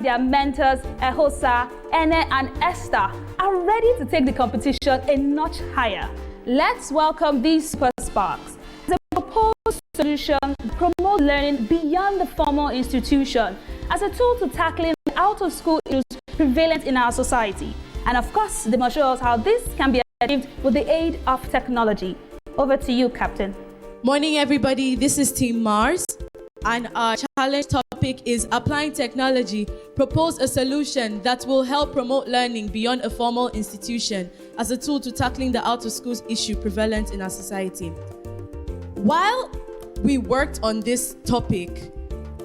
their mentors, Ehosa, Ene, and Esther, are ready to take the competition a notch higher. Let's welcome these Super Sparks. The proposed solution promotes learning beyond the formal institution as a tool to tackling out-of-school issues prevalent in our society. And of course, they must show us how this can be achieved with the aid of technology. Over to you, Captain. Morning, everybody. This is Team Mars, and our challenge topic is applying technology. Propose a solution that will help promote learning beyond a formal institution as a tool to tackling the out-of-school issue prevalent in our society. While we worked on this topic,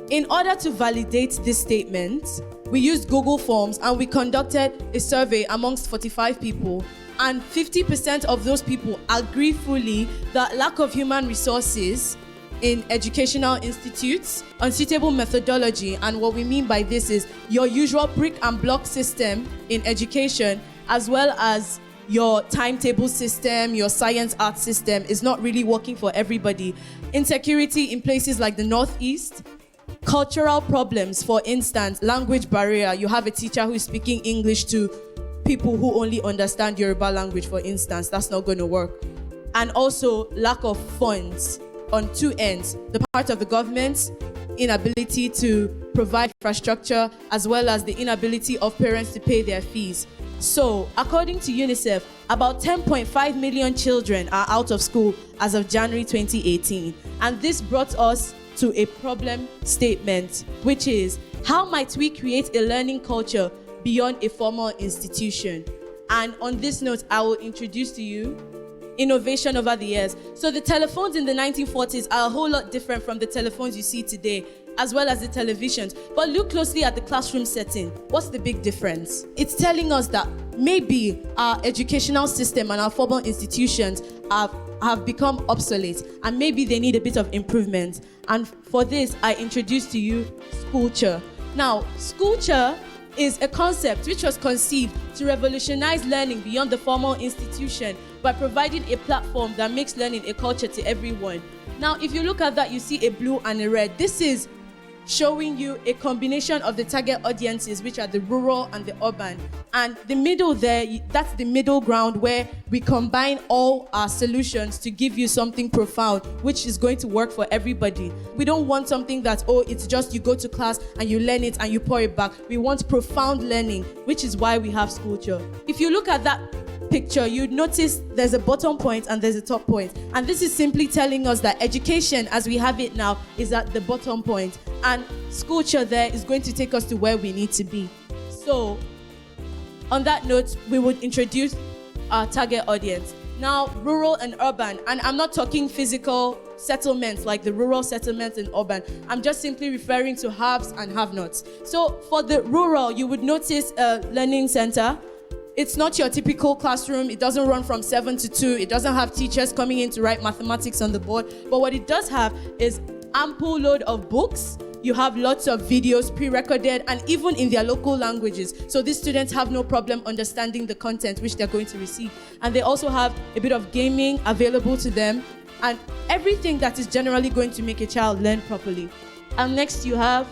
in order to validate this statement, we used Google Forms and we conducted a survey amongst 45 people. And 50% of those people agree fully that lack of human resources in educational institutes, unsuitable methodology, and what we mean by this is your usual brick and block system in education, as well as your timetable system, your science art system is not really working for everybody. Insecurity in places like the Northeast, cultural problems, for instance, language barrier. You have a teacher who is speaking English to people who only understand Yoruba language, for instance. That's not going to work. And also lack of funds on two ends. The part of the government's inability to provide infrastructure, as well as the inability of parents to pay their fees. So, according to UNICEF, about 10.5 million children are out of school as of January 2018. And this brought us to a problem statement, which is, how might we create a learning culture beyond a formal institution? And on this note, I will introduce to you innovation over the years. So the telephones in the 1940s are a whole lot different from the telephones you see today, as well as the televisions. But look closely at the classroom setting. What's the big difference? It's telling us that maybe our educational system and our formal institutions have become obsolete, and maybe they need a bit of improvement. And for this, I introduce to you Schoolture. Now, Schoolture is a concept which was conceived to revolutionize learning beyond the formal institution by providing a platform that makes learning a culture to everyone. Now, if you look at that, you see a blue and a red. This is showing you a combination of the target audiences, which are the rural and the urban. And the middle there, that's the middle ground where we combine all our solutions to give you something profound, which is going to work for everybody. We don't want something that, oh, it's just you go to class and you learn it and you pour it back. We want profound learning, which is why we have Schoolture. If you look at that picture, you'd notice there's a bottom point and there's a top point. And this is simply telling us that education as we have it now is at the bottom point. And Schoolture there is going to take us to where we need to be. So, on that note, we would introduce our target audience. Now, rural and urban, and I'm not talking physical settlements like the rural settlements in urban. I'm just simply referring to haves and have-nots. So, for the rural, you would notice a learning center. It's not your typical classroom. It doesn't run from 7 to 2. It doesn't have teachers coming in to write mathematics on the board. But what it does have is ample load of books. You have lots of videos pre-recorded and even in their local languages. So these students have no problem understanding the content which they're going to receive. And they also have a bit of gaming available to them and everything that is generally going to make a child learn properly. And next you have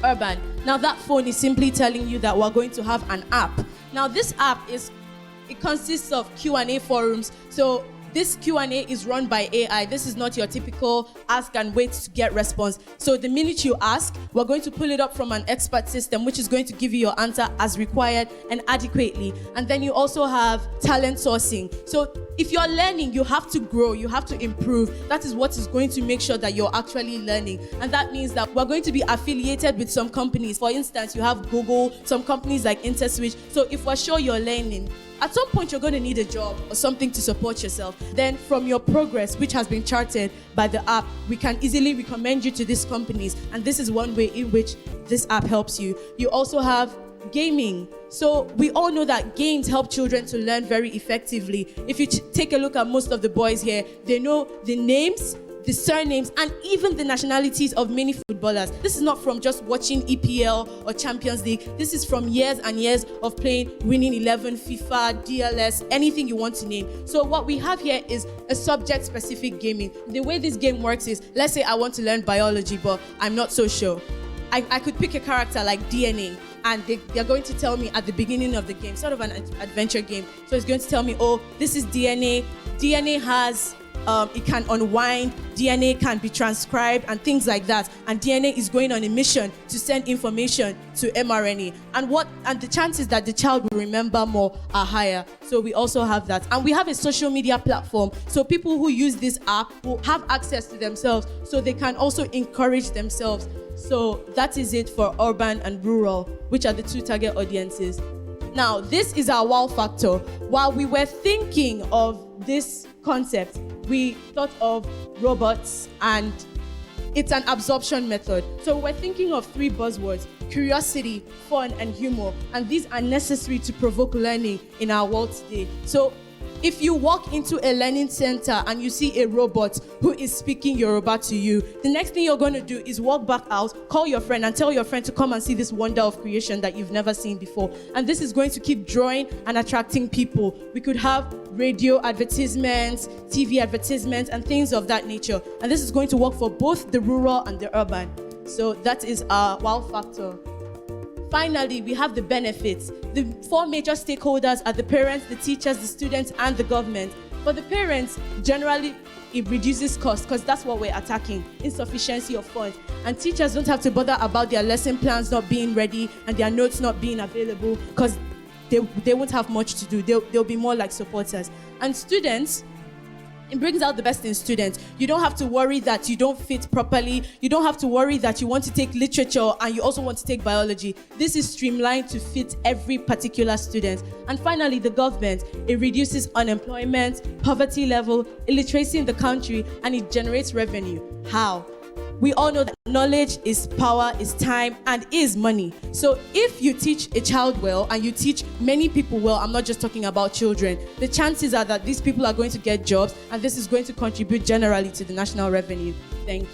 urban. Now that phone is simply telling you that we're going to have an app. Now this app it consists of Q&A forums. So this Q&A is run by AI. This is not your typical ask and wait to get response. So the minute you ask, we're going to pull it up from an expert system, which is going to give you your answer as required and adequately. And then you also have talent sourcing. So if you're learning, you have to grow, you have to improve. That is what is going to make sure that you're actually learning. And that means that we're going to be affiliated with some companies. For instance, you have Google, some companies like Interswitch. So if we're sure you're learning, at some point you're going to need a job or something to support yourself. Then from your progress, which has been charted by the app, we can easily recommend you to these companies. And this is one way in which this app helps you. You also have gaming. So we all know that games help children to learn very effectively. If you take a look at most of the boys here, they know the names, the surnames, and even the nationalities of many footballers. This is not from just watching EPL or Champions League. This is from years and years of playing Winning 11, FIFA, DLS, anything you want to name. So what we have here is a subject-specific gaming. The way this game works is, let's say I want to learn biology, but I'm not so sure. I could pick a character like DNA, and they're going to tell me at the beginning of the game, sort of an adventure game. So it's going to tell me, oh, this is DNA. DNA has, it can unwind, DNA can be transcribed and things like that. And DNA is going on a mission to send information to mRNA. And the chances that the child will remember more are higher. So we also have that. And we have a social media platform. So people who use this app will have access to themselves, so they can also encourage themselves. So that is it for urban and rural, which are the two target audiences. Now, this is our wow factor. While we were thinking of this concept, we thought of robots, and it's an absorption method. So we're thinking of 3 buzzwords: curiosity, fun, and humor. And these are necessary to provoke learning in our world today. So if you walk into a learning center and you see a robot who is speaking Yoruba to you, the next thing you're going to do is walk back out, call your friend, and tell your friend to come and see this wonder of creation that you've never seen before. And this is going to keep drawing and attracting people. We could have radio advertisements, TV advertisements, and things of that nature. And this is going to work for both the rural and the urban. So that is our wow factor. Finally, we have the benefits. The 4 major stakeholders are the parents, the teachers, the students, and the government. For the parents, generally, it reduces cost, because that's what we're attacking, insufficiency of funds. And teachers don't have to bother about their lesson plans not being ready and their notes not being available, because they won't have much to do. They'll be more like supporters. And students, it brings out the best in students. You don't have to worry that you don't fit properly. You don't have to worry that you want to take literature and you also want to take biology. This is streamlined to fit every particular student. And finally, the government. It reduces unemployment, poverty level, illiteracy in the country, and it generates revenue. How? We all know that knowledge is power, is time, and is money. So if you teach a child well and you teach many people well, I'm not just talking about children, the chances are that these people are going to get jobs, and this is going to contribute generally to the national revenue. Thank you.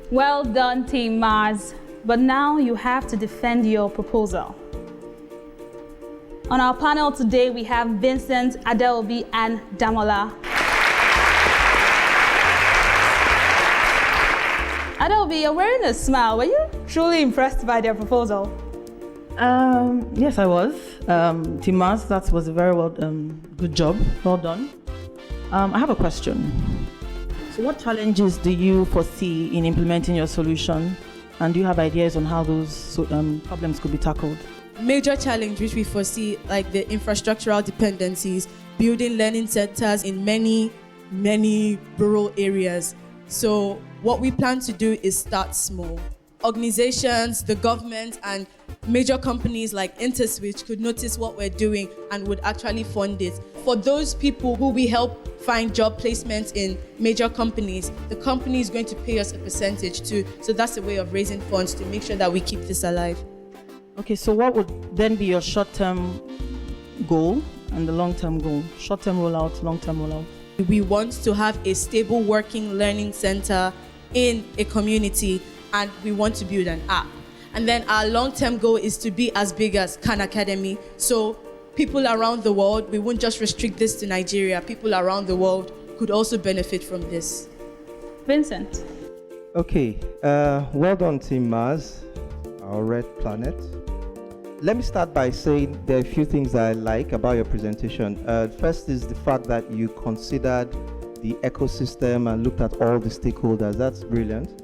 Well done, Team Mars. But now you have to defend your proposal. On our panel today, we have Vincent, Adeobi, and Damola. Adeobi, you're wearing a smile. Were you truly impressed by their proposal? Yes, I was. Team Mars, that was a very good job. Well done. I have a question. So what challenges do you foresee in implementing your solution? And do you have ideas on how those problems could be tackled? Major challenge which we foresee, like the infrastructural dependencies, building learning centers in many rural areas. So what we plan to do is start small. Organizations, the government, and major companies like Interswitch could notice what we're doing and would actually fund it. For those people who we help find job placements in major companies, the company is going to pay us a percentage too. So that's a way of raising funds to make sure that we keep this alive. Okay, so what would then be your short-term goal and the long-term goal? Short-term rollout, long-term rollout. We want to have a stable working learning center in a community, and we want to build an app. And then our long-term goal is to be as big as Khan Academy. So people around the world, we won't just restrict this to Nigeria. People around the world could also benefit from this. Vincent. Okay, well done, Team Mars, our red planet. Let me start by saying there are a few things that I like about your presentation. First is the fact that you considered the ecosystem and looked at all the stakeholders. That's brilliant.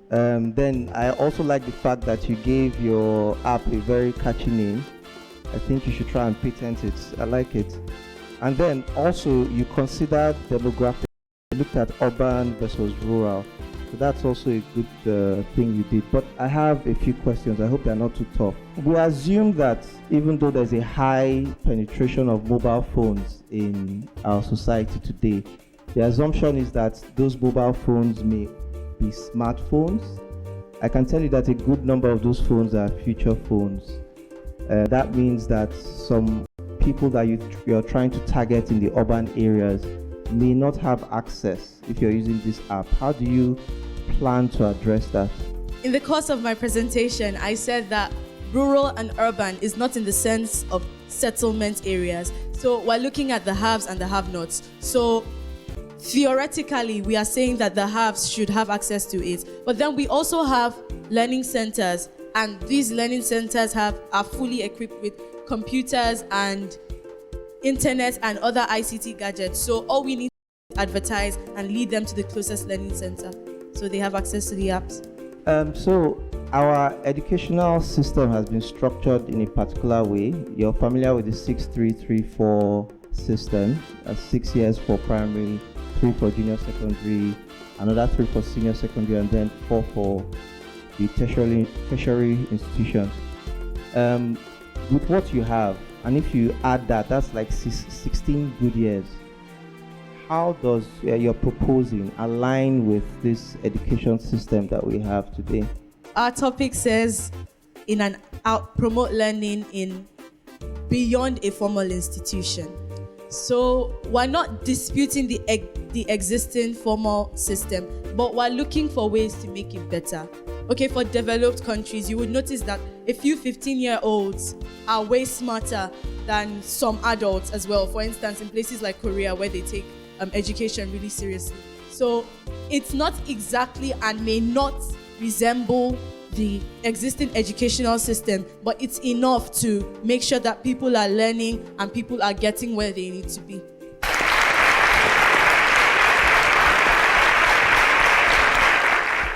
Then I also like the fact that you gave your app a very catchy name. I think you should try and patent it. I like it. And then also you considered demographics. You looked at urban versus rural. So that's also a good thing you did. But I have a few questions. I hope they're not too tough. We assume that even though there's a high penetration of mobile phones in our society today, the assumption is that those mobile phones may be smartphones. I can tell you that a good number of those phones are feature phones. That means that some people that you're trying to target in the urban areas may not have access if you're using this app. How do you plan to address that? In the course of my presentation, I said that rural and urban is not in the sense of settlement areas. So we're looking at the haves and the have-nots. So theoretically, we are saying that the haves should have access to it. But then we also have learning centers, and these learning centers are fully equipped with computers and internet and other ICT gadgets. So all we need to advertise and lead them to the closest learning center, so they have access to the apps. So our educational system has been structured in a particular way. You're familiar with the 6-3-3-4 system, 6 years for primary, 3 for junior secondary, another 3 for senior secondary, and then 4 for the tertiary institutions. With what you have, and if you add that, that's like 16 good years. How does your proposing align with this education system that we have today? Our topic says promote learning in beyond a formal institution. So we're not disputing the existing formal system, but we're looking for ways to make it better. Okay, for developed countries, you would notice that a few 15-year-olds are way smarter than some adults as well. For instance, in places like Korea, where they take education really seriously. So it's not exactly and may not resemble the existing educational system, but it's enough to make sure that people are learning and people are getting where they need to be.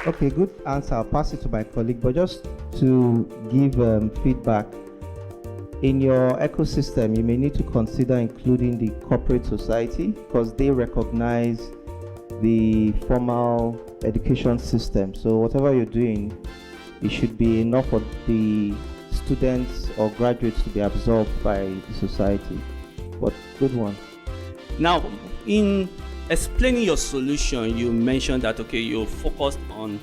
Okay, good answer. I'll pass it to my colleague, but just to give feedback, in your ecosystem, you may need to consider including the corporate society, because they recognize the formal education system. So whatever you're doing, it should be enough for the students or graduates to be absorbed by the society. But good one. Now, in explaining your solution, you mentioned that, okay, you focused on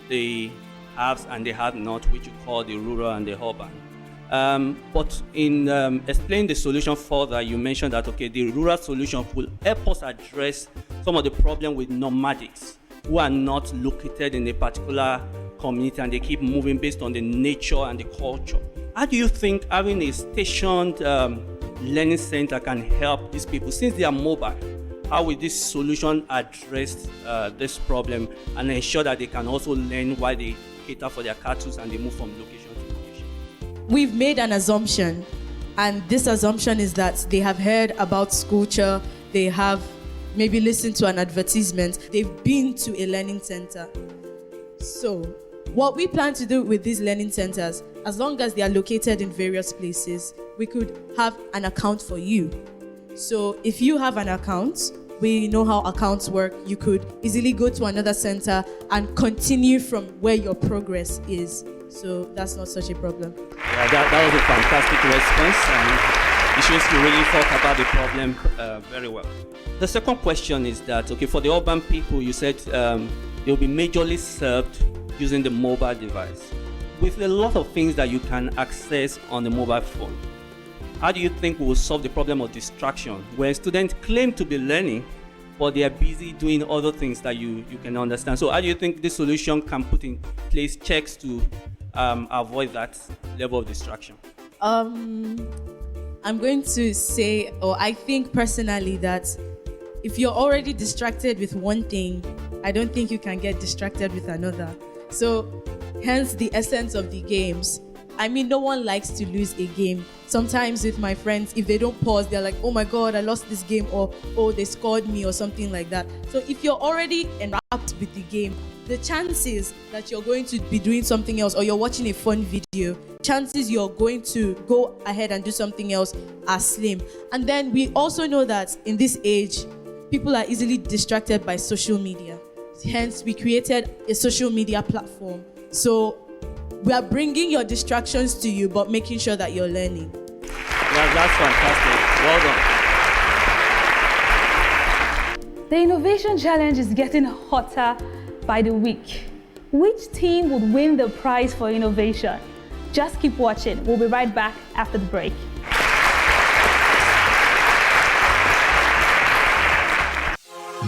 the haves and the have-not, which you call the rural and the urban. But in explaining the solution further, you mentioned that, okay, the rural solution will help us address some of the problem with nomadics who are not located in a particular community and they keep moving based on the nature and the culture. How do you think having a stationed learning center can help these people since they are mobile? How will this solution address this problem and ensure that they can also learn while they cater for their cattle and they move from location to location? We've made an assumption, and this assumption is that they have heard about Schoolture, they have maybe listened to an advertisement, they've been to a learning center. So what we plan to do with these learning centers, as long as they are located in various places, we could have an account for you. So if you have an account, we know how accounts work, you could easily go to another center and continue from where your progress is. So that's not such a problem. Yeah, that was a fantastic response, and it shows you really thought about the problem very well. The second question is that, okay, for the urban people, you said they'll be majorly served using the mobile device. With a lot of things that you can access on the mobile phone, how do you think we will solve the problem of distraction when students claim to be learning, but they are busy doing other things that you can understand? So how do you think this solution can put in place checks to avoid that level of distraction? I'm going to say, or I think personally, that if you're already distracted with one thing, I don't think you can get distracted with another. So hence the essence of the games. I mean, no one likes to lose a game. Sometimes with my friends, if they don't pause, they're like, oh my God, I lost this game, or oh, they scored me, or something like that. So if you're already enwrapped with the game, the chances that you're going to be doing something else, or you're watching a fun video, chances you're going to go ahead and do something else are slim. And then we also know that in this age, people are easily distracted by social media. Hence, we created a social media platform. So we are bringing your distractions to you, but making sure that you're learning. That's fantastic. Well done. The innovation challenge is getting hotter by the week. Which team would win the prize for innovation? Just keep watching. We'll be right back after the break.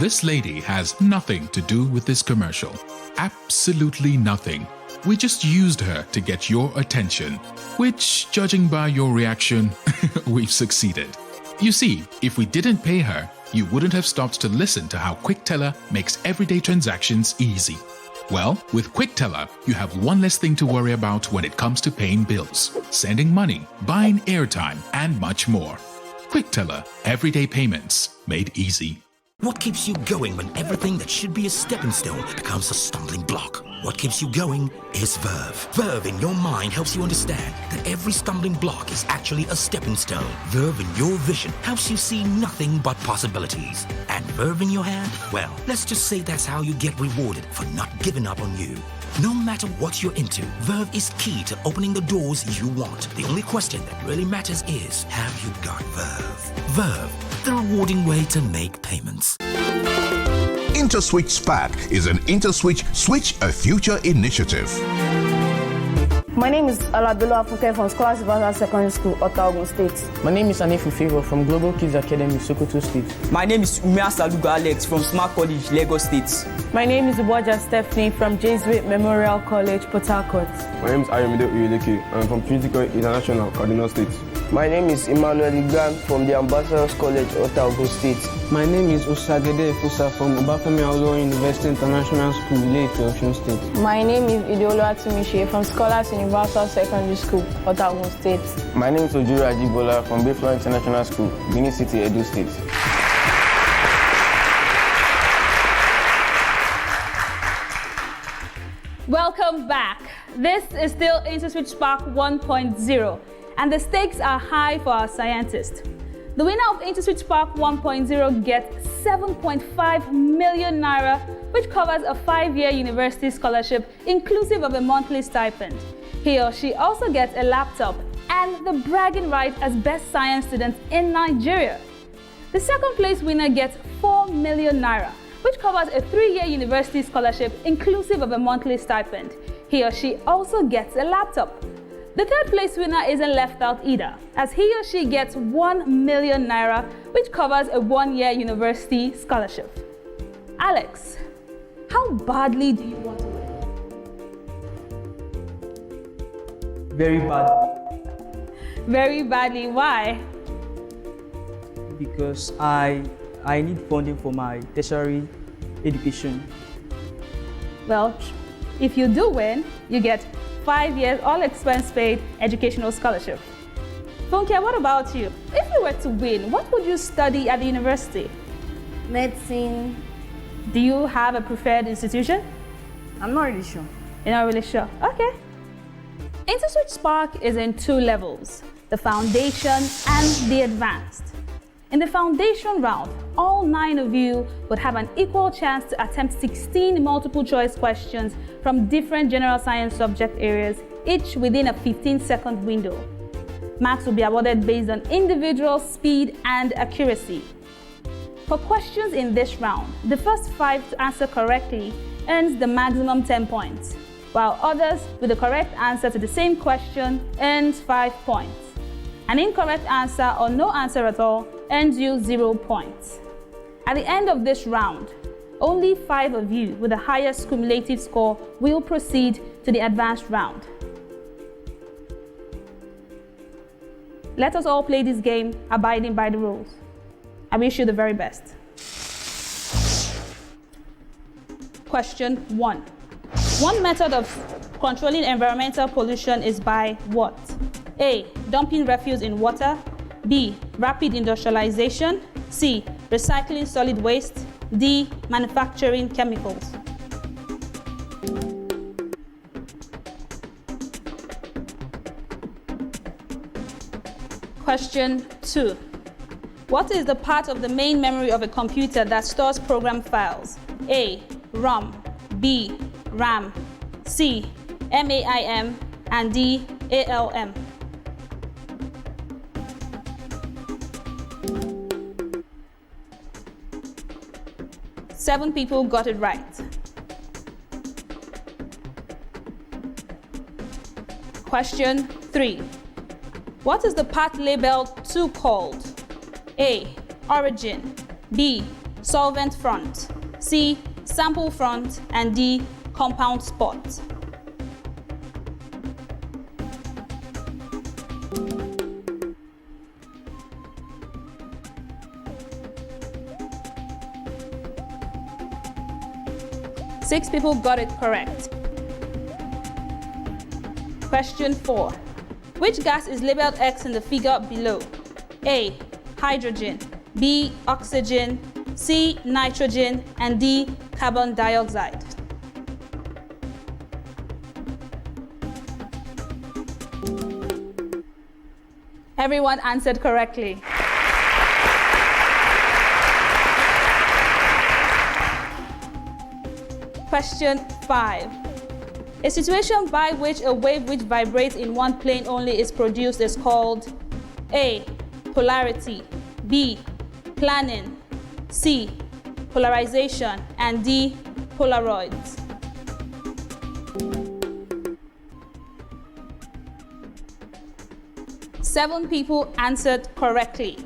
This lady has nothing to do with this commercial. Absolutely nothing. We just used her to get your attention, which, judging by your reaction, we've succeeded. You see, if we didn't pay her, you wouldn't have stopped to listen to how QuickTeller makes everyday transactions easy. Well, with QuickTeller, you have one less thing to worry about when it comes to paying bills, sending money, buying airtime, and much more. QuickTeller, everyday payments made easy. What keeps you going when everything that should be a stepping stone becomes a stumbling block? What keeps you going is Verve. Verve in your mind helps you understand that every stumbling block is actually a stepping stone. Verve in your vision helps you see nothing but possibilities. And Verve in your hand? Well, let's just say that's how you get rewarded for not giving up on you. No matter what you're into, Verve is key to opening the doors you want. The only question that really matters is, have you got Verve? Verve, the rewarding way to make payments. InterswitchSPAK is an InterSwitch Switch a Future initiative. My name is Alabella Afunke from Scholars Universal Secondary School, Otago State. My name is Anefu Favor from Global Kids Academy, Sokoto State. My name is Umia Saluga Alex from Smart College, Lagos State. My name is Uboja Stephanie from Jesuit Memorial College, Port Harcourt. My name is Ayomide Uyeleke. I'm from Trinity College International, Cardinal State. My name is Emmanuel Igban from the Ambassadors College, Otago State. My name is Usagede Fusa from Obafemi Awolowo University International School, Ile-Ife, Osun State. My name is Ideolo Atumishe from Scholars Universal Secondary School, Otago State. My name is Ojuru Ajibola from Bayflower International School, Benin City, Edo State. Welcome back. This is still InterswitchSPAK 1.0, and the stakes are high for our scientists. The winner of InterswitchSPAK 1.0 gets 7.5 million naira, which covers a 5-year university scholarship inclusive of a monthly stipend. He or she also gets a laptop and the bragging right as best science student in Nigeria. The second place winner gets 4 million naira, which covers a 3-year university scholarship inclusive of a monthly stipend. He or she also gets a laptop. The third place winner isn't left out either, as he or she gets 1 million naira, which covers a 1-year university scholarship. Alex, how badly do you want to win? Very bad. Very badly, why? Because I need funding for my tertiary education. Well, if you do win, you get 5 years all expense paid educational scholarship. Funke, what about you? If you were to win, what would you study at the university? Medicine. Do you have a preferred institution? I'm not really sure. You're not really sure? Okay. InterswitchSPAK is in 2 levels, the foundation and the advanced. In the foundation round, all 9 of you would have an equal chance to attempt 16 multiple choice questions from different general science subject areas, each within a 15-second window. Marks will be awarded based on individual speed and accuracy. For questions in this round, the first 5 to answer correctly earns the maximum 10 points, while others with the correct answer to the same question earns 5 points. An incorrect answer or no answer at all earns you 0 points. At the end of this round, only 5 of you with the highest cumulative score will proceed to the advanced round. Let us all play this game abiding by the rules. I wish you the very best. Question 1. One method of controlling environmental pollution is by what? A. Dumping refuse in water. B. Rapid industrialization. C. Recycling solid waste. D. Manufacturing chemicals. Question 2. What is the part of the main memory of a computer that stores program files? A. ROM. B. RAM. C. MAIM. And D. ALM. Seven people got it right. Question 3. What is the part labeled 2 called? A. Origin. B. Solvent front. C. Sample front. And D. Compound spot. 6 people got it correct. Question 4. Which gas is labeled X in the figure below? A. Hydrogen, B. Oxygen, C. Nitrogen, and D. Carbon dioxide. Everyone answered correctly. Question 5. A situation by which a wave which vibrates in one plane only is produced is called A. Polarity, B. Planing, C. Polarization, and D. Polaroids. Seven people answered correctly.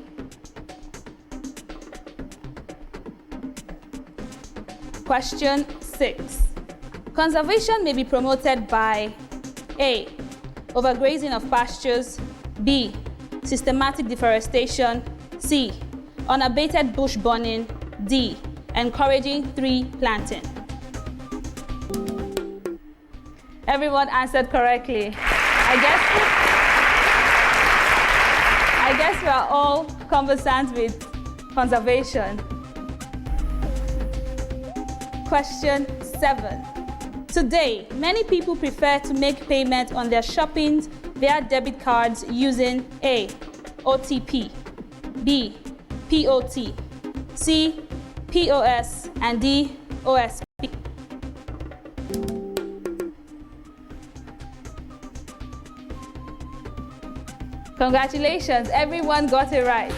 Question 6. Conservation may be promoted by A. Overgrazing of pastures, B. Systematic deforestation, C. Unabated bush burning, D. Encouraging tree planting. Everyone answered correctly. I guess we are all conversant with conservation. Question 7. Today, many people prefer to make payment on their shopping via debit cards using A. OTP, B. POT, C. POS, and D. OSP. Congratulations, everyone got it right.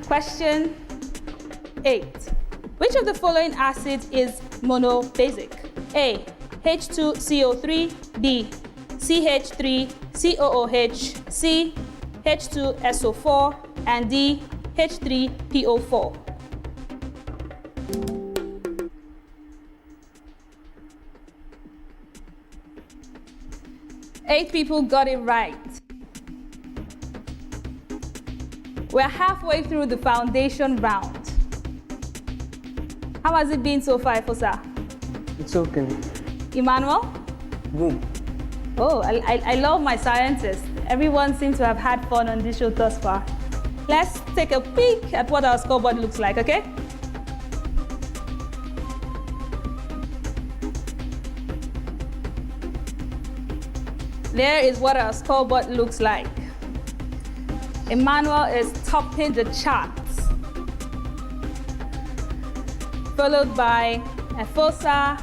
Question 8. Which of the following acids is monobasic? A. H2CO3, B. CH3COOH, C. H2SO4, and D. H3PO4. Eight people got it right. We're halfway through the foundation round. How has it been so far, Fosa? It's okay. Emmanuel? Good. Oh, I love my scientists. Everyone seems to have had fun on this show thus far. Let's take a peek at what our scoreboard looks like, okay? There is what our scoreboard looks like. Emmanuel is topping the charts, followed by Efosa.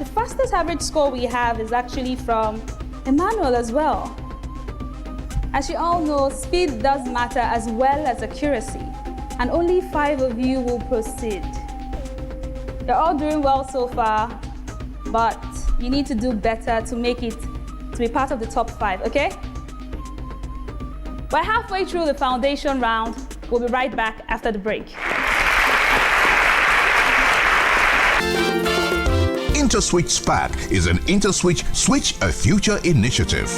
The fastest average score we have is actually from Emmanuel as well. As you all know, speed does matter as well as accuracy, and only 5 of you will proceed. You're all doing well so far, but you need to do better to make it to be part of the top 5, okay? We're halfway through the foundation round. We'll be right back after the break. InterswitchSPAK is an IntersWitch Switch a Future initiative.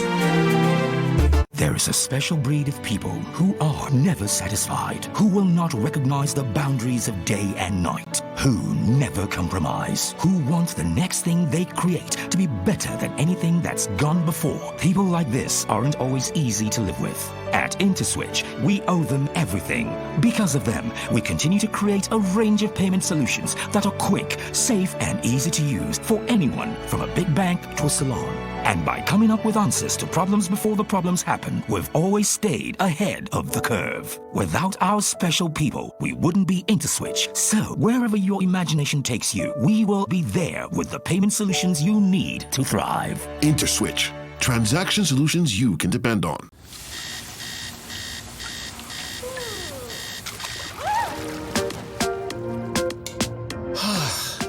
There is a special breed of people who are never satisfied, who will not recognize the boundaries of day and night, who never compromise, who want the next thing they create to be better than anything that's gone before. People like this aren't always easy to live with. At IntersWitch, we owe them everything. Because of them, we continue to create a range of payment solutions that are quick, safe, and easy to use for anyone from a big bank to a salon. And by coming up with answers to problems before the problems happen, we've always stayed ahead of the curve. Without our special people, we wouldn't be IntersWitch. So, wherever your imagination takes you, we will be there with the payment solutions you need to thrive. IntersWitch. Transaction solutions you can depend on.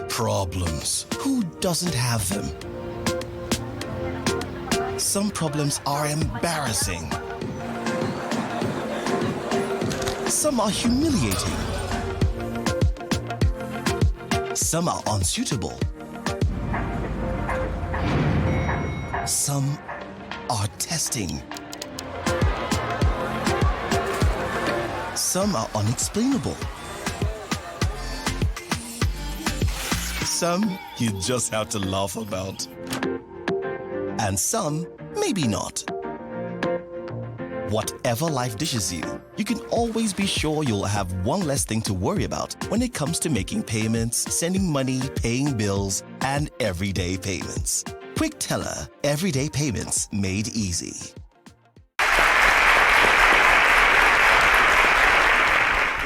Problems. Who doesn't have them? Some problems are embarrassing. Some are humiliating. Some are unsuitable. Some are testing. Some are unexplainable. Some you just have to laugh about. And some, maybe not. Whatever life dishes you, you can always be sure you'll have one less thing to worry about when it comes to making payments, sending money, paying bills, and everyday payments. Quick Teller, everyday payments made easy.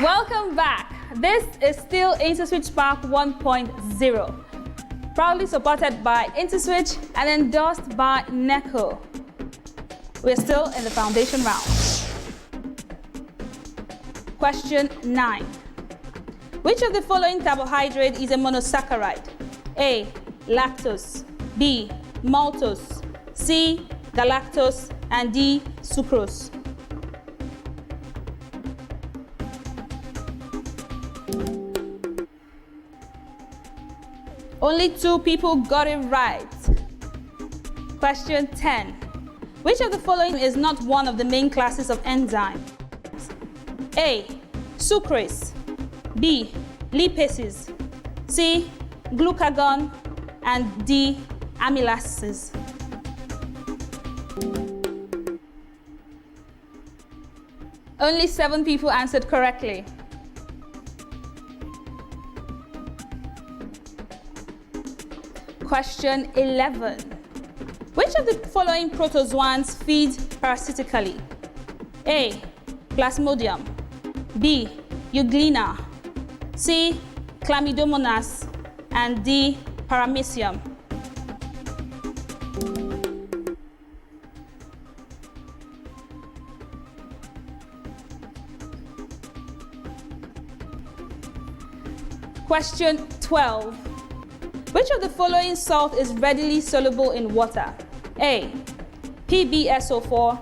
Welcome back. This is still InterswitchSPAK 1.0, proudly supported by IntersWitch and endorsed by NECO. We're still in the foundation round. Question 9. Which of the following carbohydrate is a monosaccharide? A. Lactose. B. Maltose. C. Galactose. And D. Sucrose. Only 2 people got it right. Question 10. Which of the following is not one of the main classes of enzymes? A. Sucrase. B. Lipases. C. Glucagon. And D. Amylases. Only 7 people answered correctly. Question 11. Which of the following protozoans feed parasitically? A. Plasmodium. B. Euglena. C. Chlamydomonas. And D. Paramecium. Question 12. Which of the following salt is readily soluble in water? A. PbSO4.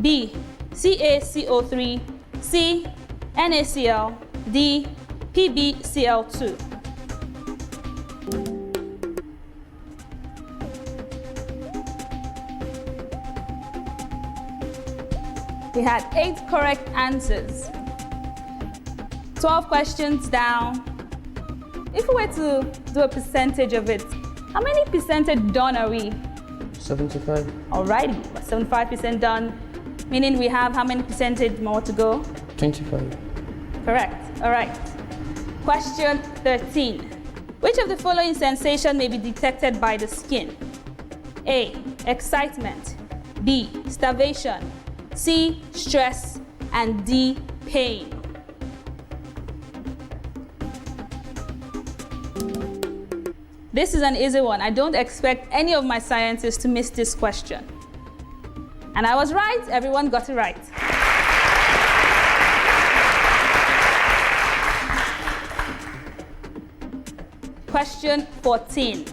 B. CaCO3. C. NaCl. D. PbCl2. We had 8 correct answers. 12 questions down. If we were to do a percentage of it, how many percentage done are we? 75. Alrighty, 75% done, meaning we have how many percentage more to go? 25. Correct. All right. Question 13. Which of the following sensation may be detected by the skin? A. Excitement. B. Starvation. C. Stress. And D. Pain. This is an easy one. I don't expect any of my scientists to miss this question. And I was right. Everyone got it right. Question 14.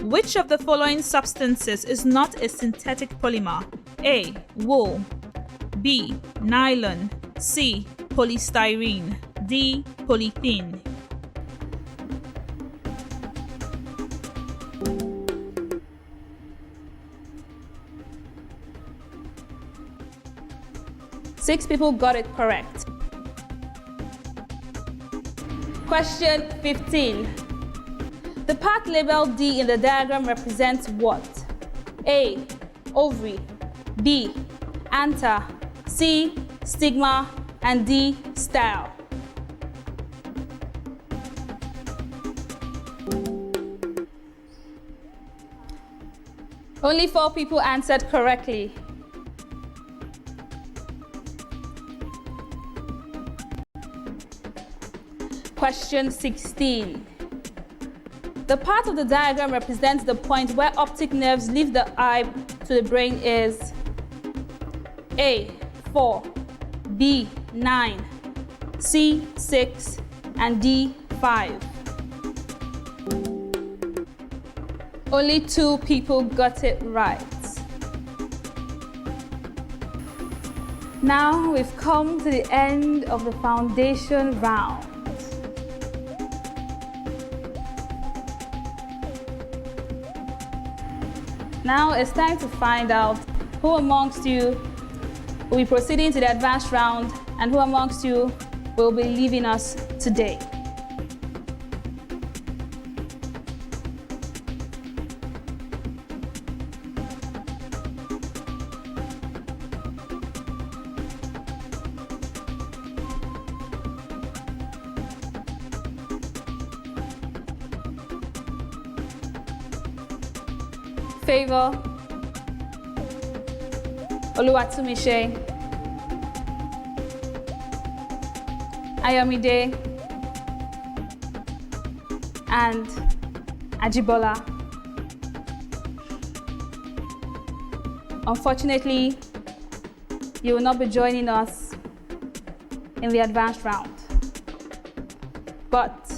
Which of the following substances is not a synthetic polymer? A. Wool. B. Nylon. C. Polystyrene. D. Polythene. Six people got it correct. Question 15. The part labeled D in the diagram represents what? A. Ovary. B. Anther. C. Stigma. And D. Style. Only 4 people answered correctly. Question 16. The part of the diagram represents the point where optic nerves leave the eye to the brain is A. 4, B. 9, C. 6, and D. 5. Only 2 people got it right. Now we've come to the end of the foundation round. Now it's time to find out who amongst you will be proceeding to the advanced round And who amongst you will be leaving us today? Favor, Oluwatumise, Ayomide, and Ajibola. Unfortunately, you will not be joining us in the advanced round. But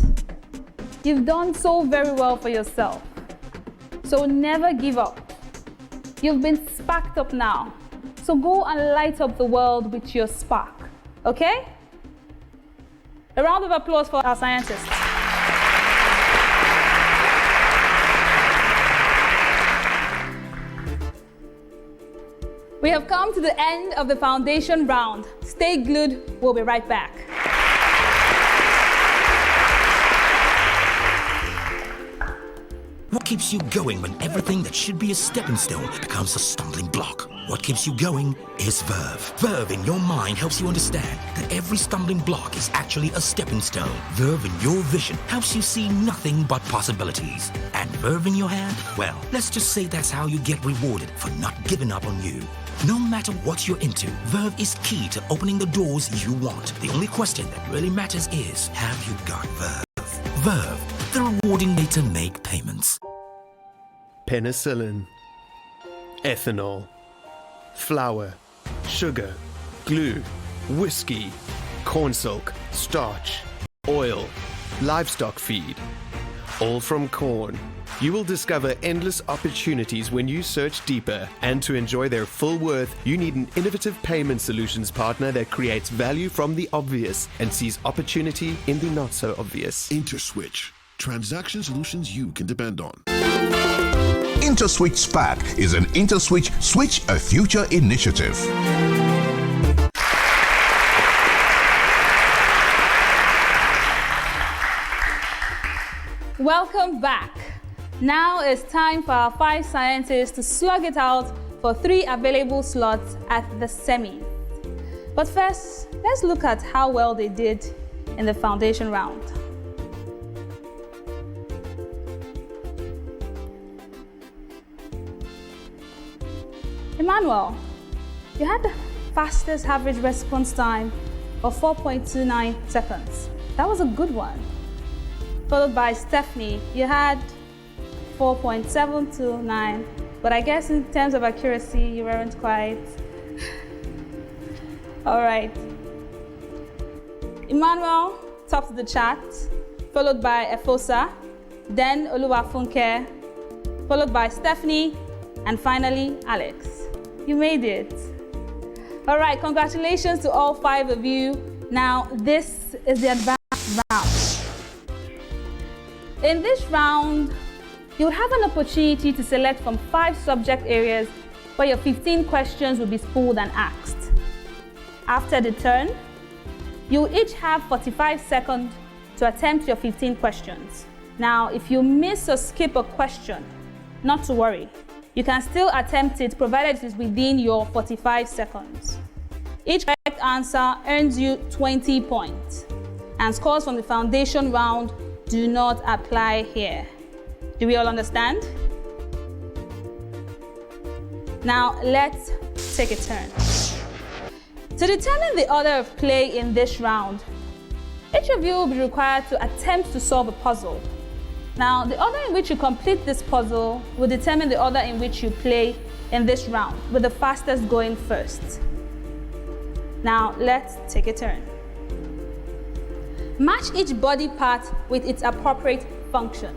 you've done so very well for yourself. So never give up. You've been sparked up now. So go and light up the world with your spark, okay? A round of applause for our scientists. We have come to the end of the foundation round. Stay glued, we'll be right back. What keeps you going when everything that should be a stepping stone becomes a stumbling block? What keeps you going is Verve. Verve in your mind helps you understand that every stumbling block is actually a stepping stone. Verve in your vision helps you see nothing but possibilities. And Verve in your hand? Well, let's just say that's how you get rewarded for not giving up on you. No matter what you're into, Verve is key to opening the doors you want. The only question that really matters is, have you got Verve? Verve, the rewarding way to make payments. Penicillin, ethanol, flour, sugar, glue, whiskey, cornstalk, starch, oil, livestock feed, all from corn. You will discover endless opportunities when you search deeper, and to enjoy their full worth, you need an innovative payment solutions partner that creates value from the obvious and sees opportunity in the not so obvious. IntersWitch, transaction solutions you can depend on. InterswitchSPAK is an IntersWitch Switch a Future initiative. Welcome back. Now it's time for our 5 scientists to slug it out for 3 available slots at the semis. But first, let's look at how well they did in the foundation round. Emmanuel, you had the fastest average response time of 4.29 seconds. That was a good one. Followed by Stephanie, you had 4.729, but I guess in terms of accuracy, you weren't quite. All right. Emmanuel topped the chart, followed by Efosa, then Oluwafunke, followed by Stephanie, and finally Alex. You made it. All right, congratulations to all 5 of you. Now, this is the advanced round. In this round, you'll have an opportunity to select from 5 subject areas where your 15 questions will be spooled and asked. After the turn, you'll each have 45 seconds to attempt your 15 questions. Now, if you miss or skip a question, not to worry. You can still attempt it provided it is within your 45 seconds. Each correct answer earns you 20 points, and scores from the foundation round do not apply here. Do we all understand? Now let's take a turn. To determine the order of play in this round, each of you will be required to attempt to solve a puzzle. Now, the order in which you complete this puzzle will determine the order in which you play in this round, with the fastest going first. Now, let's take a turn. Match each body part with its appropriate function.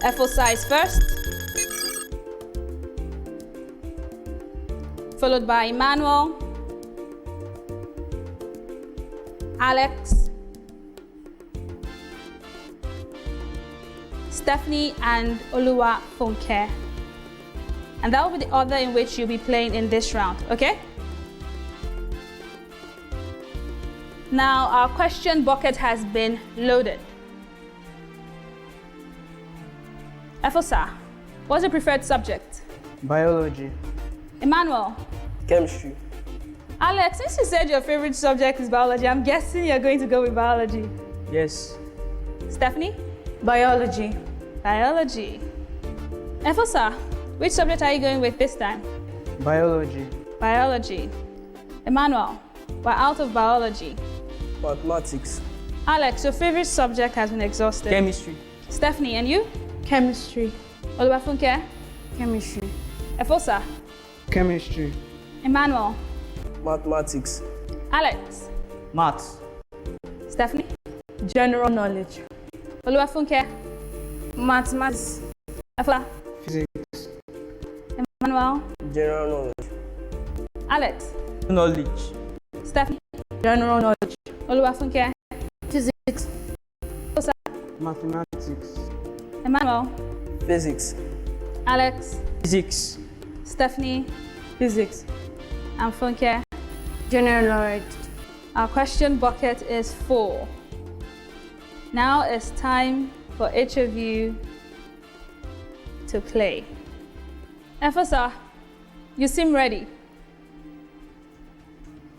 Efosa is first, followed by Emmanuel, Alex, Stephanie and Oluwa Funke. And that will be the order in which you'll be playing in this round, okay? Now, our question bucket has been loaded. Efosa, what's your preferred subject? Biology. Emmanuel? Chemistry. Alex, since you said your favorite subject is biology, I'm guessing you're going to go with biology. Yes. Stephanie? Biology. Biology. Efosa, which subject are you going with this time? Biology. Biology. Emmanuel, we're out of biology. Mathematics. Alex, your favorite subject has been exhausted. Chemistry. Stephanie, and you? Chemistry. Oluwafunke? Chemistry. Efosa? Chemistry. Emmanuel? Mathematics. Alex? Maths. Stephanie? General knowledge. Oluwafunke? Mathematics. Efola? Physics. Emmanuel? General knowledge. Alex? Knowledge. Stephanie? General knowledge. Oluwafunke? Physics. Efosa? Mathematics. Emmanuel? Physics. Alex? Physics. Stephanie? Physics. And Funke? General knowledge. Our question bucket is full. Now it's time for each of you to play. Efosa, you seem ready.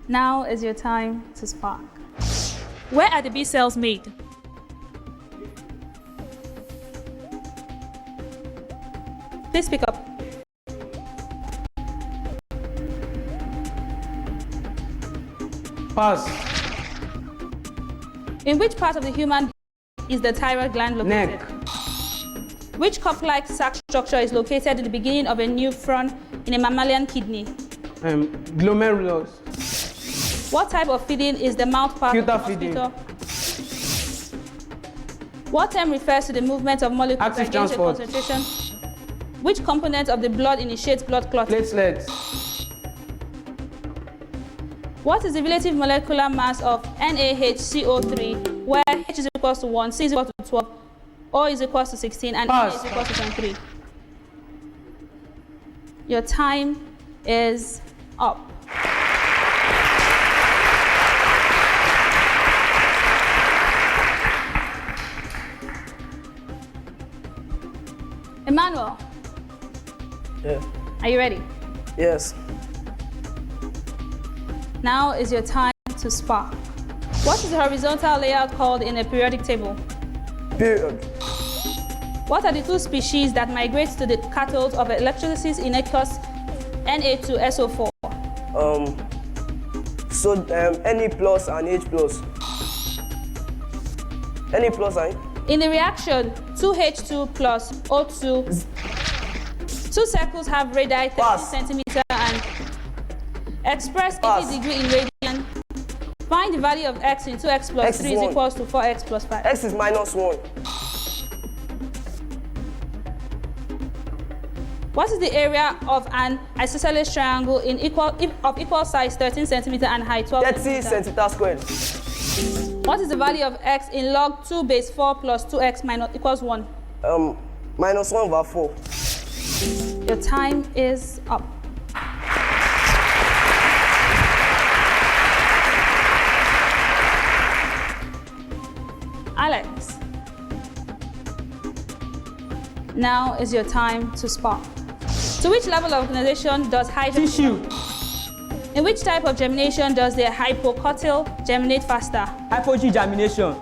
Now is your time to spark. Where are the B cells made? Please speak up. Pass. In which part of the human is the thyroid gland located? Neck. Which cup-like sac structure is located in the beginning of a nephron in a mammalian kidney? Glomerulus. What type of feeding is the mouth part Filter of the feeding. mosquito? What term refers to the movement of molecules Active against a transport. concentration? Which component of the blood initiates blood clotting? Platelets. What is the relative molecular mass of NaHCO3, where H is equal to 1, C is equal to 12, O is equal to 16, and N is equal to 23? Your time is up. Emmanuel, Yeah. are you ready? Yes. Now is your time to spark. What is the horizontal layer called in a periodic table? Period. What are the two species that migrate to the cathodes of electrolysis in aqueous Na2SO4? Ne plus and H plus. Ne plus and In the reaction 2H2 plus O2, two circles have radii 30 centimeter and express 80 degree in radian. Find the value of x in 2x plus X is 3 is 1. equals to 4x plus 5. X is minus 1. What is the area of an isosceles triangle of equal size 13 centimeter and height 12 30 centimeter squared. What is the value of x in log 2 base 4 plus 2x minus equals 1? Minus 1 over 4. Your time is up. Alex, now is your time to spark. To which level of organization does hydrogen? Tissue. In which type of germination does the hypocotyl germinate faster? Hypogee germination.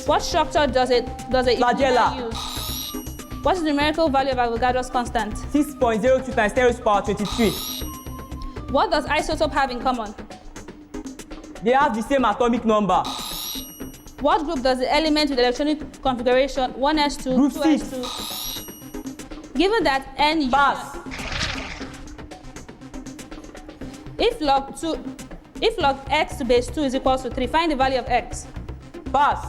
What structure does a Flagella. use? What is the numerical value of Avogadro's constant? 6.02 times 10 to the power 23. What does isotope have in common? They have the same atomic number. What group does the element with electronic configuration 1s2, Group 2s2? Given that n Pass. If log x to base 2 is equal to 3, find the value of x. Pass.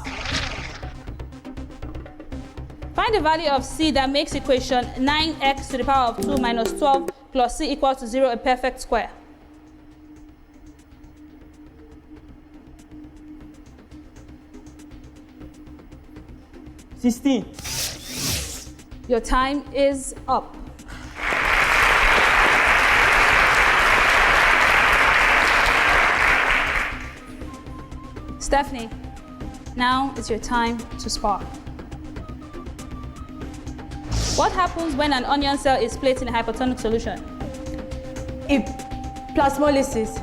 Find the value of c that makes equation 9x to the power of 2 minus 12 plus c equals to 0 a perfect square. Your time is up. Stephanie, now it's your time to spark. What happens when an onion cell is placed in a hypertonic solution? Plasmolysis.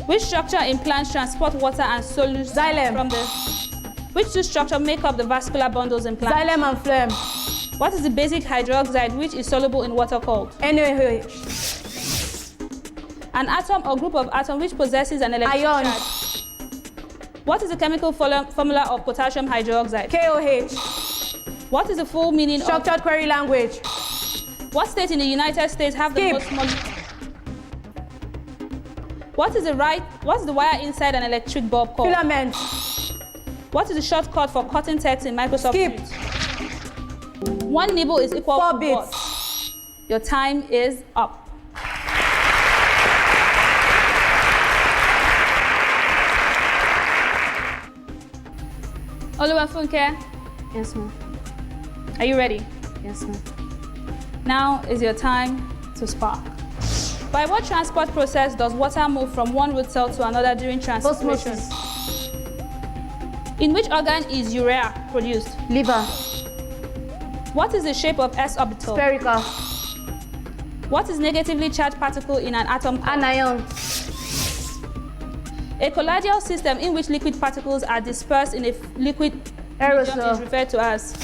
Which structure in plants transport water and solutes Xylem. from the... Which two structures make up the vascular bundles in plants? Xylem and phloem. What is the basic hydroxide which is soluble in water called? NaOH. An atom or group of atoms which possesses an electric Ion. charge. What is the chemical formula of potassium hydroxide? KOH. What is the full meaning Structured query language. What state in the United States have the most What's the wire inside an electric bulb called? Filament. What is the shortcut for cutting text in Microsoft Skip. Suite? 1 nibble is equal 4 to bits. what? Your time is up. Oluwafunke? Yes, ma'am. Are you ready? Yes, ma'am. Now is your time to spark. By what transport process does water move from one root cell to another during transpiration? Osmosis. In which organ is urea produced? Liver. What is the shape of s orbital? Spherical. What is negatively charged particle in an atom called? Anion. A colloidal system in which liquid particles are dispersed in a liquid medium is referred to as?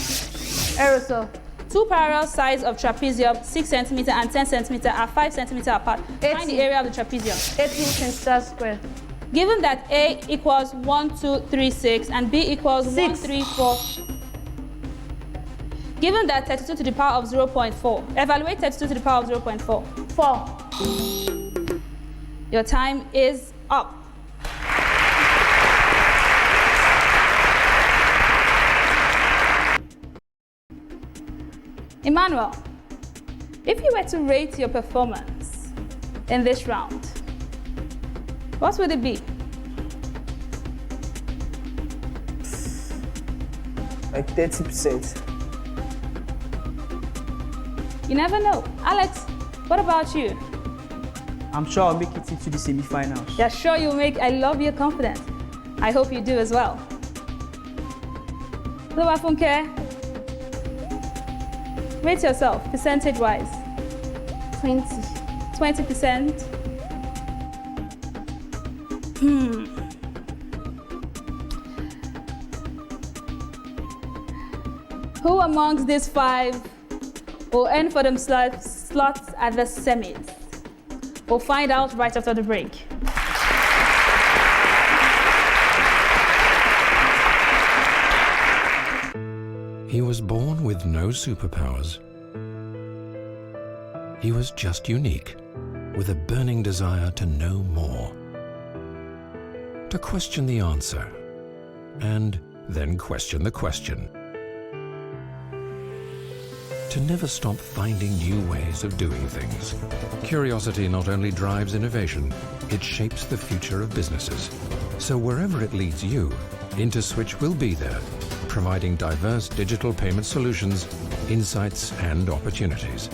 Aerosol. Two parallel sides of trapezium, 6 cm and 10 cm, are 5 cm apart. Find the area of the trapezium. 18 centimeters square. Given that A equals 1, 2, 3, 6, and B equals 1, 3, 4. Given that 32 to the power of 0.4, evaluate 32 to the power of 0.4. 4. Your time is up. Emmanuel, if you were to rate your performance in this round, what would it be? Like 30%. You never know. Alex, what about you? I'm sure I'll make it into the semi-finals. Yeah, sure you'll make. I love your confidence. I hope you do as well. Oluwafunke, rate yourself, percentage-wise. 20. 20%. Who amongst these 5 will end for themselves slots at the semis? We'll find out right after the break. He was born with no superpowers. He was just unique, with a burning desire to know more, to question the answer, and then question the question, to never stop finding new ways of doing things. Curiosity not only drives innovation, it shapes the future of businesses. So wherever it leads you, IntersWitch will be there, providing diverse digital payment solutions, insights, and opportunities.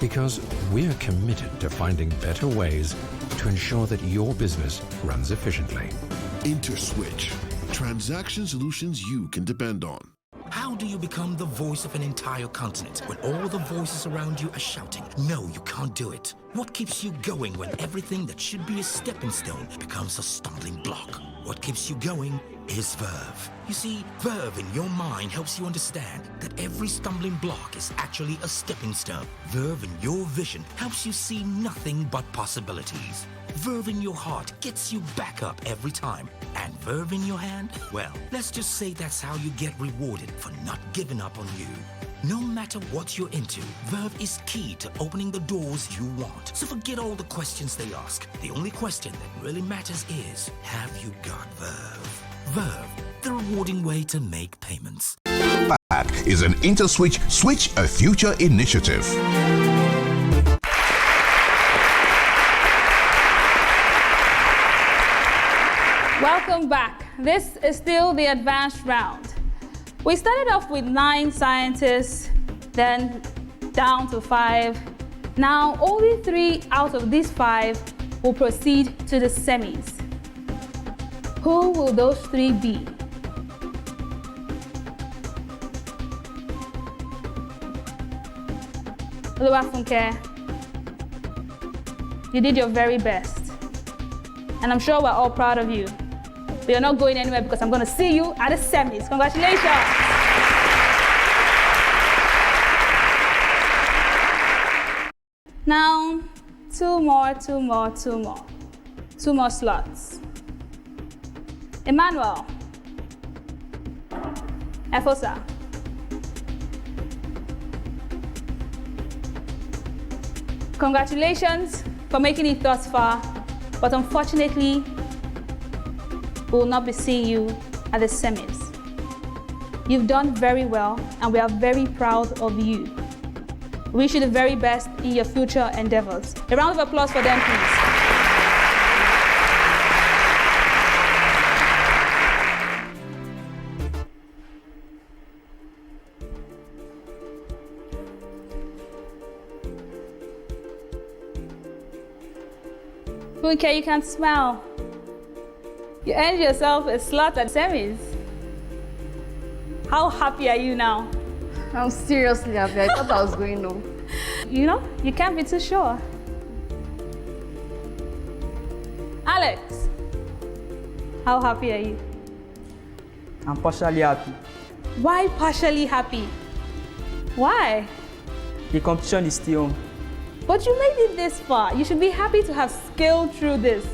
Because we're committed to finding better ways to ensure that your business runs efficiently. IntersWitch. Transaction solutions you can depend on. How do you become the voice of an entire continent when all the voices around you are shouting, no, you can't do it? What keeps you going when everything that should be a stepping stone becomes a stumbling block? What keeps you going is Verve. You see, Verve in your mind helps you understand that every stumbling block is actually a stepping stone. Verve in your vision helps you see nothing but possibilities. Verve in your heart gets you back up every time. And Verve in your hand? Well, let's just say that's how you get rewarded for not giving up on you. No matter what you're into, Verve is key to opening the doors you want. So forget all the questions they ask. The only question that really matters is, have you got Verve? Verve, the rewarding way to make payments. SPAK is an IntersWitch Switch a Future initiative. Welcome back. This is still the advanced round. We started off with 9 scientists, then down to 5. Now, only 3 out of these 5 will proceed to the semis. Who will those 3 be? Oluwafunke, you did your very best. And I'm sure we're all proud of you. But you're not going anywhere because I'm going to see you at the semis. Congratulations. Now, 2 more slots. Emmanuel, Efosa. Congratulations for making it thus far, but unfortunately, we will not be seeing you at the semis. You've done very well, and we are very proud of you. We wish you the very best in your future endeavors. A round of applause for them, please. Okay, you can smile. You earned yourself a slot at semis. How happy are you now? I'm seriously happy. I thought I was going home. You know, you can't be too sure. Alex, how happy are you? I'm partially happy. Why partially happy? Why? The competition is still on. But you made it this far. You should be happy to have scaled through this.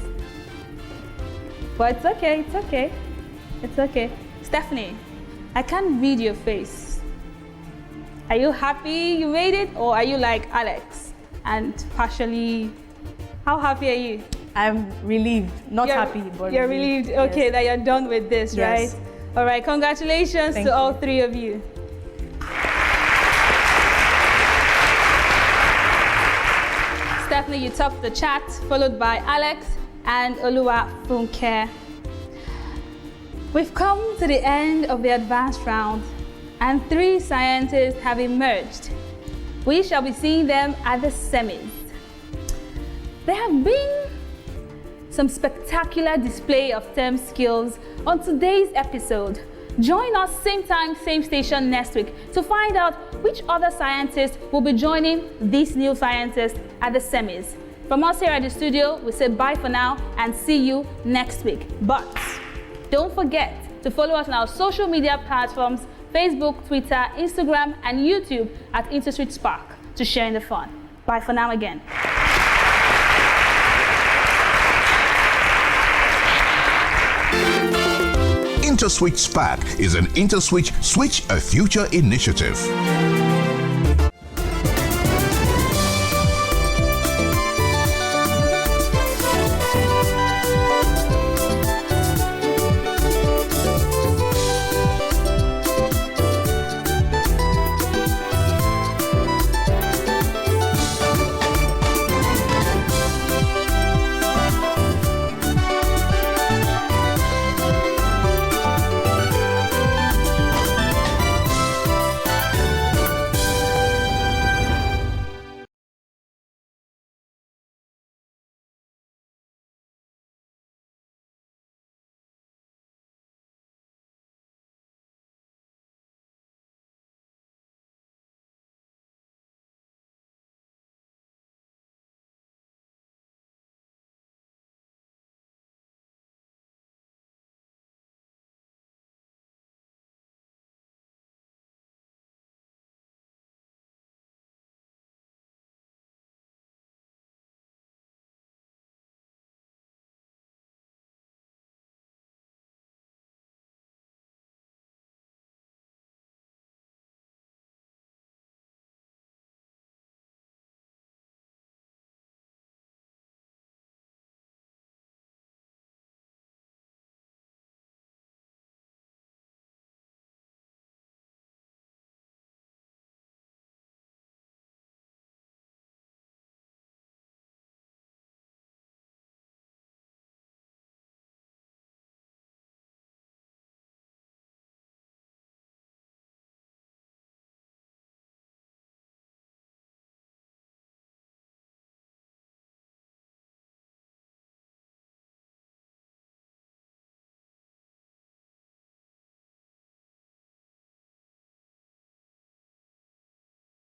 But it's okay, it's okay. It's okay. Stephanie, I can't read your face. Are you happy you made it, or are you like Alex and partially? How happy are you? I'm relieved, not happy, but you're relieved. Okay, yes. That you're done with this, Yes. right? All right, congratulations to all 3 of you. Stephanie, you topped the chat, followed by Alex and Oluwafunke. We've come to the end of the advanced round, and 3 scientists have emerged. We shall be seeing them at the semis. There have been some spectacular display of STEM skills on today's episode. Join us same time, same station next week to find out which other scientists will be joining these new scientists at the semis. From us here at the studio, we say bye for now and see you next week. But don't forget to follow us on our social media platforms, Facebook, Twitter, Instagram, and YouTube at InterswitchSPAK to share in the fun. Bye for now again. InterswitchSPAK is an Interswitch Switch a Future initiative.